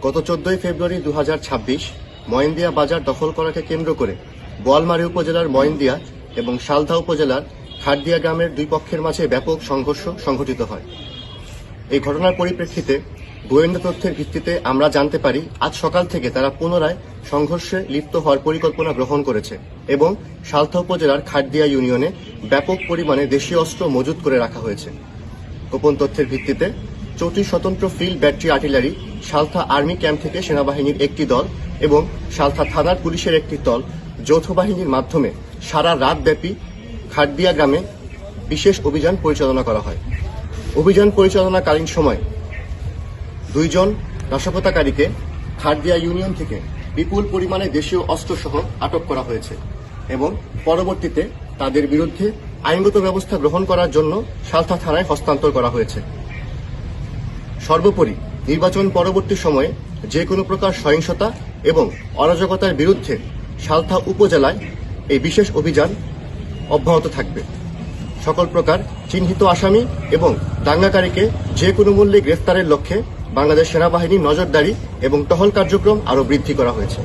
গত 14 ফেব্রুয়ারি 2026 ময়নদিয়া বাজার দখল করাকে কেন্দ্র করে বোয়ালমারী উপজেলার ময়নদিয়া এবং শালদা উপজেলার খাটদিয়া গ্রামের দুই পক্ষের মাঝে ব্যাপক সংঘর্ষ সংঘটিত হয়। এই ঘটনার পরিপ্রেক্ষিতে গোয়েন্দা তথ্যের ভিত্তিতে আমরা জানতে পারি আজ সকাল থেকে তারা পুনরায় সংঘর্ষে লিপ্ত হওয়ার পরিকল্পনা গ্রহণ করেছে এবং শালদা উপজেলার খাটদিয়া ইউনিয়নে ব্যাপক পরিমাণে দেশীয় অস্ত্র মজুত করে রাখা হয়েছে। গোপন তথ্যের ভিত্তিতে 34 স্বতন্ত্র field battery artillery, Shaltha army camp থেকে সেনাবাহিনীর একটি দল এবং শালথা থানার পুলিশের একটি দল যৌথ বাহিনীর মাধ্যমে সারা রাত ব্যাপী খাটদিয়া গ্রামে বিশেষ অভিযান পরিচালনা করা হয়। অভিযান পরিচালনাকালীন সময় 2 জন নাশকতাকারীকে খাটদিয়া ইউনিয়ন থেকে বিপুল পরিমাণে দেশীয় অস্ত্রসহ আটক করা হয়েছে এবং পরবর্তীতে তাদের বিরুদ্ধে আইনগত ব্যবস্থা গ্রহণ করার জন্য শালথা থানায় হস্তান্তর করা হয়েছে। সর্বোপরি নির্বাচন পরবর্তী সময়ে যে কোনো প্রকার সহিংসতা এবং অরাজকতার বিরুদ্ধে শালথা উপজেলায় এই বিশেষ অভিযান অব্যাহত থাকবে। সকল প্রকার চিহ্নিত আসামি এবং দাঙ্গাকারীকে যে কোনো মূল্যে গ্রেফতারের লক্ষ্যে বাংলাদেশ সেনাবাহিনীর নজরদারি এবং টহল কার্যক্রম আরও বৃদ্ধি করা হয়েছে।